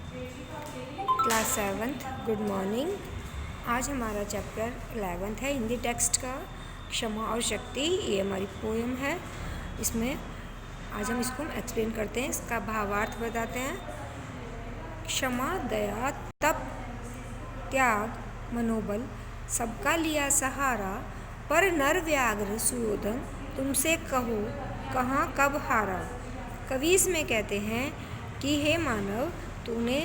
Class 7th good morning. आज हमारा chapter 11th है हिंदी टेक्स्ट का, क्षमा और शक्ति। ये हमारी पोएम है। इसमें आज हम इसको एक्सप्लेन करते हैं, इसका भावार्थ बताते हैं। क्षमा, दया, तप, त्याग, मनोबल सबका लिया सहारा, पर नर व्याघ्र सुयोधन तुमसे कहो कहाँ कब हारा। कवि इसमें कहते हैं कि हे मानव, तूने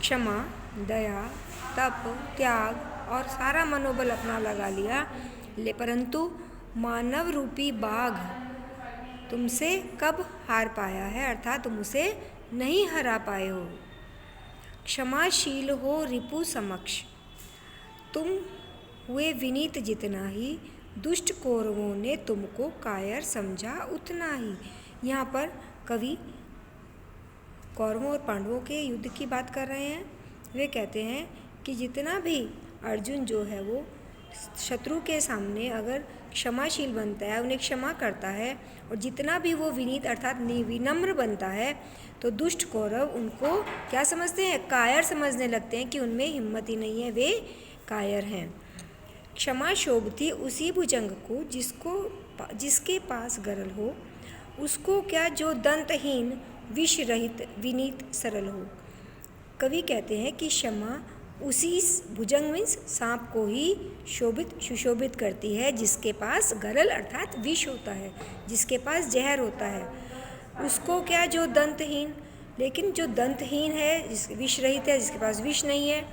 क्षमा, दया, तप, त्याग और सारा मनोबल अपना लगा लिया, परंतु मानव रूपी बाघ तुमसे कब हार पाया है, अर्थात तुम उसे नहीं हरा पाए हो। क्षमाशील हो रिपु समक्ष, तुम हुए विनीत जितना ही, दुष्ट कौरवों ने तुमको कायर समझा उतना ही। यहाँ पर कवि कौरवों और पांडवों के युद्ध की बात कर रहे हैं। वे कहते हैं कि जितना भी अर्जुन जो है वो शत्रु के सामने अगर क्षमाशील बनता है, उन्हें क्षमा करता है, और जितना भी वो विनीत अर्थात विनम्र बनता है, तो दुष्ट कौरव उनको क्या समझते हैं, कायर समझने लगते हैं कि उनमें हिम्मत ही नहीं है, वे कायर हैं। क्षमा शोभती उसी भुजंग को जिसके पास गरल हो, उसको क्या जो दंतहीन विष रहित विनीत सरल हो। कवि कहते हैं कि क्षमा उसी भुजंग मीन्स सांप को ही सुशोभित करती है जिसके पास गरल अर्थात विष होता है, जिसके पास जहर होता है। उसको क्या जो दंतहीन, लेकिन जो दंतहीन है, जिस विष रहित है, जिसके पास विष नहीं है,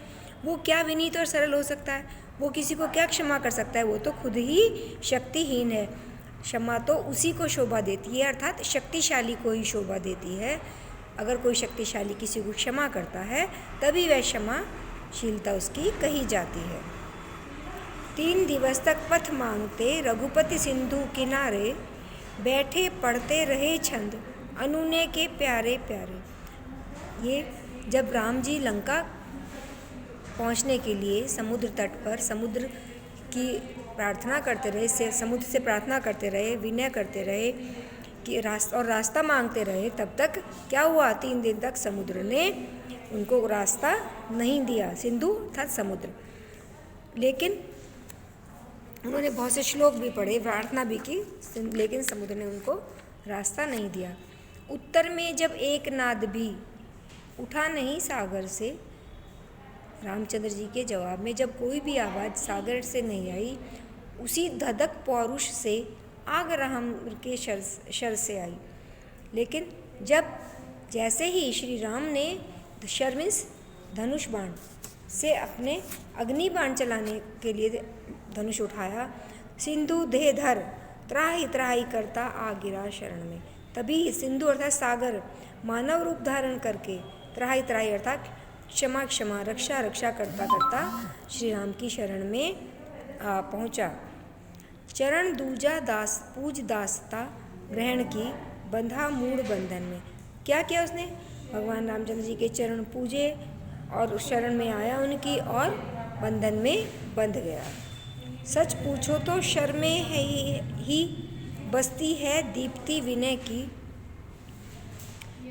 वो क्या विनीत और सरल हो सकता है। वो किसी को क्या क्षमा कर सकता है, वो तो खुद ही शक्तिहीन है। क्षमा तो उसी को शोभा देती है, अर्थात शक्तिशाली को ही शोभा देती है। अगर कोई शक्तिशाली किसी को क्षमा करता है तभी वह क्षमाशीलता उसकी कही जाती है। 3 दिवस तक पथ मांगते रघुपति सिंधु किनारे, बैठे पढ़ते रहे छंद अनुने के प्यारे प्यारे। ये जब राम जी लंका पहुंचने के लिए समुद्र तट पर समुद्र की प्रार्थना करते रहे, समुद्र से प्रार्थना करते रहे, विनय करते रहे कि रास्ता मांगते रहे, तब तक क्या हुआ, 3 दिन तक समुद्र ने उनको रास्ता नहीं दिया, सिंधु अर्थात समुद्र। लेकिन उन्होंने बहुत से श्लोक भी पढ़े, प्रार्थना भी की, लेकिन समुद्र ने उनको रास्ता नहीं दिया। उत्तर में जब एक नाद भी उठा नहीं सागर से, रामचंद्र जी के जवाब में जब कोई भी आवाज़ सागर से नहीं आई, उसी धधक पौरुष से आग राम के शर से आई। लेकिन जैसे ही श्री राम ने शर मीन्स धनुष बाण से अपने अग्नि बाण चलाने के लिए धनुष उठाया, सिंधु देह धर त्राहि त्राहि करता आ गिरा शरण में। तभी सिंधु अर्थात सागर मानव रूप धारण करके त्राहि त्राहि अर्थात क्षमा क्षमा रक्षा रक्षा करता करता श्री राम की शरण में पहुँचा। चरण दूजा दास पूज दासता ग्रहण की, बंधा मूढ़ बंधन में। क्या किया उसने, भगवान रामचंद्र जी के चरण पूजे और उस शरण में आया उनकी, और बंधन में बंध गया। सच पूछो तो शर्मे है ही बस्ती है दीप्ति विनय की,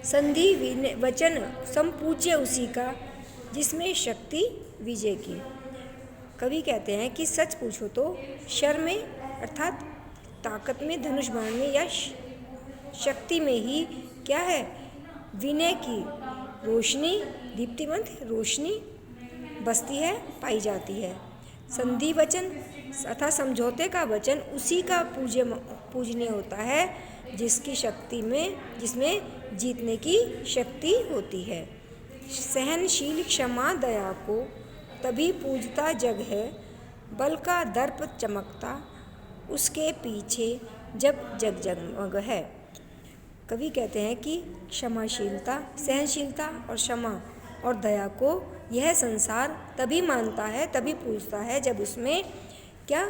संधि वचन संपूज्य उसी का, जिसमें शक्ति विजय की। कवि कहते हैं कि सच पूछो तो शर में अर्थात ताकत में, धनुष बाण में या शक्ति में ही क्या है, विनय की रोशनी, दीप्तिमंत रोशनी बसती है, पाई जाती है। संधि वचन अर्थात समझौते का वचन उसी का पूजनीय होता है जिसकी शक्ति में, जिसमें जीतने की शक्ति होती है। सहनशील क्षमा दया को तभी पूजता जग है, बल का दर्प चमकता उसके पीछे जब जग जगमग है। कवि कहते हैं कि क्षमाशीलता, सहनशीलता और क्षमा और दया को यह संसार तभी मानता है, तभी पूजता है, जब उसमें क्या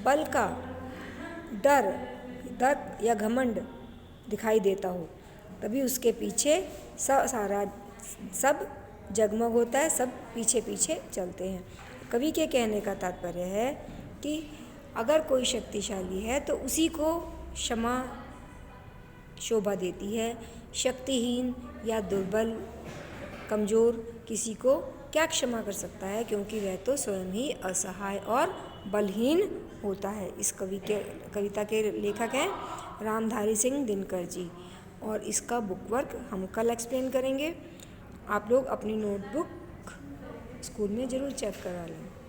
बल का दर्प या घमंड दिखाई देता हो, तभी उसके पीछे सब जगमग होता है, सब पीछे पीछे चलते हैं। कवि के कहने का तात्पर्य है कि अगर कोई शक्तिशाली है तो उसी को क्षमा शोभा देती है, शक्तिहीन या दुर्बल, कमज़ोर किसी को क्या क्षमा कर सकता है, क्योंकि वह तो स्वयं ही असहाय और बलहीन होता है। इस कविता के लेखक हैं रामधारी सिंह दिनकर जी, और इसका बुक वर्क हम कल एक्सप्लेन करेंगे। आप लोग अपनी नोटबुक स्कूल में ज़रूर चेक करा लें।